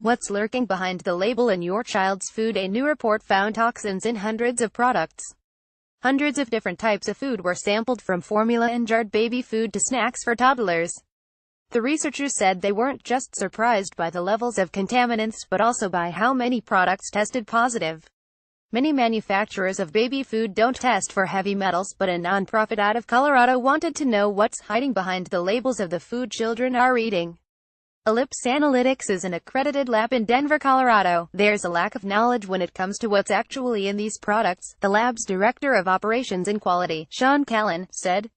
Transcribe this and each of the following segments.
What's lurking behind the label in your child's food? A new report found toxins in hundreds of products. Hundreds of different types of food were sampled, from formula and jarred baby food to snacks for toddlers. The researchers said they weren't just surprised by the levels of contaminants, but also by how many products tested positive. Many manufacturers of baby food don't test for heavy metals, but a nonprofit out of Colorado wanted to know what's hiding behind the labels of the food children are eating. Ellipse Analytics is an accredited lab in Denver, Colorado. There's a lack of knowledge when it comes to what's actually in these products, the lab's director of operations and quality, Sean Callan, said.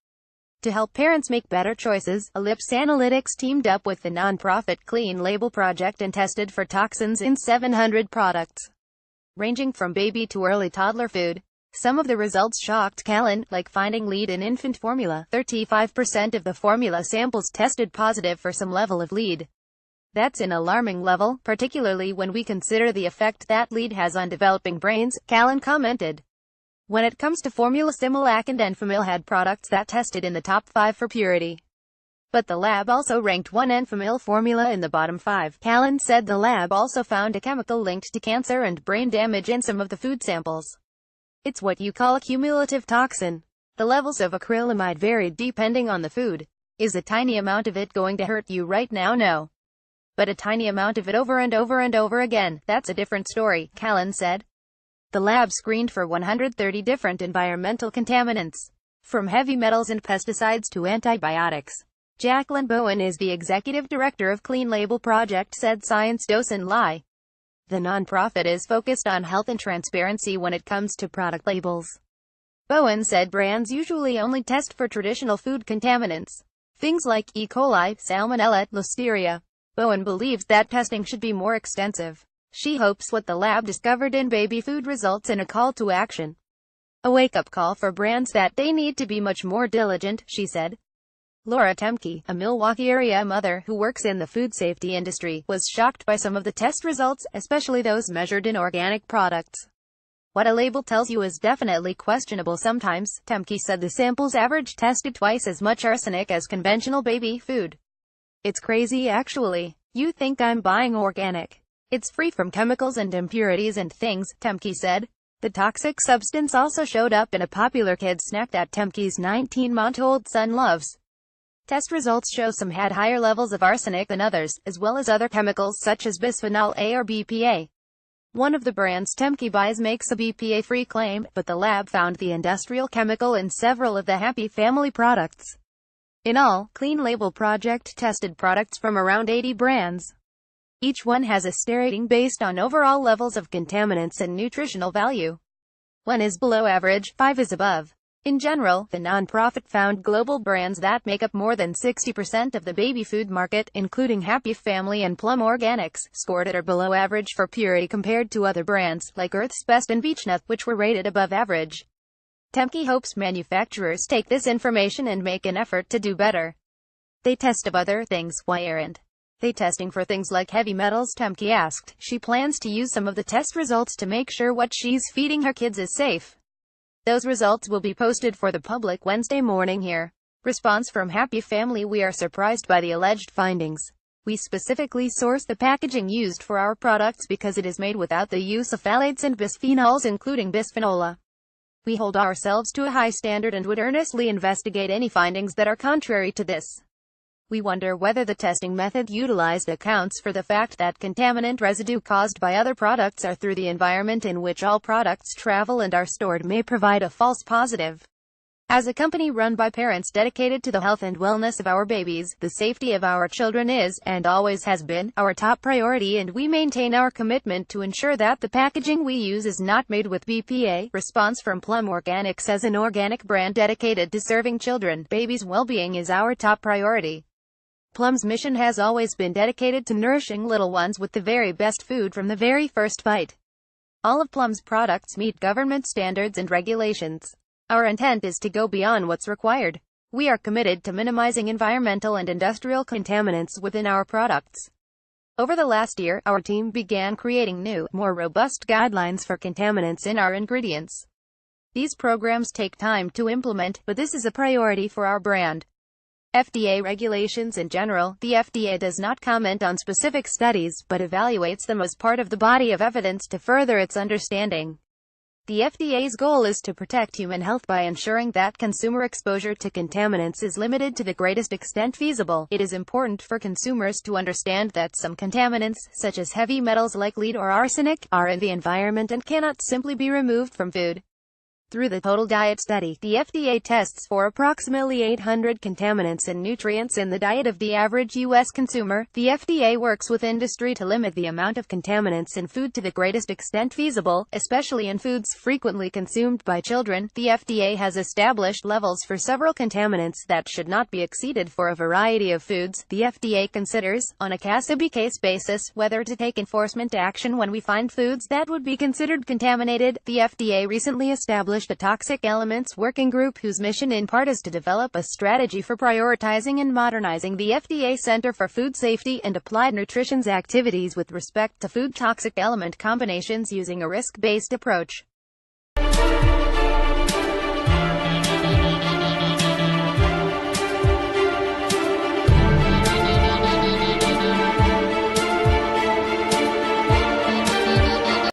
To help parents make better choices, Ellipse Analytics teamed up with the nonprofit Clean Label Project and tested for toxins in 700 products, ranging from baby to early toddler food. Some of the results shocked Callan, like finding lead in infant formula. 35% of the formula samples tested positive for some level of lead. That's an alarming level, particularly when we consider the effect that lead has on developing brains, Callan commented. When it comes to formula, Similac and Enfamil had products that tested in the top 5 for purity. But the lab also ranked one Enfamil formula in the bottom 5. Callan said the lab also found a chemical linked to cancer and brain damage in some of the food samples. It's what you call a cumulative toxin. The levels of acrylamide varied depending on the food. Is a tiny amount of it going to hurt you right now? No. But a tiny amount of it over and over and over again, that's a different story, Callan said. The lab screened for 130 different environmental contaminants, from heavy metals and pesticides to antibiotics. Jacqueline Bowen is the executive director of Clean Label Project, said Science Doesn't Lie. The nonprofit is focused on health and transparency when it comes to product labels. Bowen said brands usually only test for traditional food contaminants, things like E. coli, Salmonella, Listeria. Bowen believes that testing should be more extensive. She hopes what the lab discovered in baby food results in a call to action. A wake-up call for brands that they need to be much more diligent, she said. Laura Temke, a Milwaukee area mother who works in the food safety industry, was shocked by some of the test results, especially those measured in organic products. What a label tells you is definitely questionable sometimes, Temke said. The samples average tested twice as much arsenic as conventional baby food. It's crazy actually. You think I'm buying organic. It's free from chemicals and impurities and things, Temke said. The toxic substance also showed up in a popular kids snack that Temke's 19-month-old son loves. Test results show some had higher levels of arsenic than others, as well as other chemicals such as bisphenol A or BPA. One of the brands Temke buys makes a BPA-free claim, but the lab found the industrial chemical in several of the Happy Family products. In all, Clean Label Project tested products from around 80 brands. Each one has a star rating based on overall levels of contaminants and nutritional value. 1 is below average, 5 is above. In general, the nonprofit found global brands that make up more than 60% of the baby food market, including Happy Family and Plum Organics, scored at or below average for purity compared to other brands, like Earth's Best and Beechnut, which were rated above average. Temke hopes manufacturers take this information and make an effort to do better. They test of other things, why aren't they testing for things like heavy metals? Temke asked. She plans to use some of the test results to make sure what she's feeding her kids is safe. Those results will be posted for the public Wednesday morning here. Response from Happy Family: we are surprised by the alleged findings. We specifically source the packaging used for our products because it is made without the use of phthalates and bisphenols, including bisphenol A. We hold ourselves to a high standard and would earnestly investigate any findings that are contrary to this. We wonder whether the testing method utilized accounts for the fact that contaminant residue caused by other products are through the environment in which all products travel and are stored may provide a false positive. As a company run by parents dedicated to the health and wellness of our babies, the safety of our children is, and always has been, our top priority, and we maintain our commitment to ensure that the packaging we use is not made with BPA. Response from Plum Organics: as an organic brand dedicated to serving children, babies' well-being is our top priority. Plum's mission has always been dedicated to nourishing little ones with the very best food from the very first bite. All of Plum's products meet government standards and regulations. Our intent is to go beyond what's required. We are committed to minimizing environmental and industrial contaminants within our products. Over the last year, our team began creating new, more robust guidelines for contaminants in our ingredients. These programs take time to implement, but this is a priority for our brand. FDA regulations in general. The FDA does not comment on specific studies, but evaluates them as part of the body of evidence to further its understanding. The FDA's goal is to protect human health by ensuring that consumer exposure to contaminants is limited to the greatest extent feasible. It is important for consumers to understand that some contaminants, such as heavy metals like lead or arsenic, are in the environment and cannot simply be removed from food. Through the Total Diet Study, the FDA tests for approximately 800 contaminants and nutrients in the diet of the average U.S. consumer. The FDA works with industry to limit the amount of contaminants in food to the greatest extent feasible, especially in foods frequently consumed by children. The FDA has established levels for several contaminants that should not be exceeded for a variety of foods. The FDA considers, on a case-by-case basis, whether to take enforcement action when we find foods that would be considered contaminated. The FDA recently established a Toxic Elements Working Group whose mission in part is to develop a strategy for prioritizing and modernizing the FDA Center for Food Safety and Applied Nutrition's activities with respect to food toxic element combinations using a risk-based approach.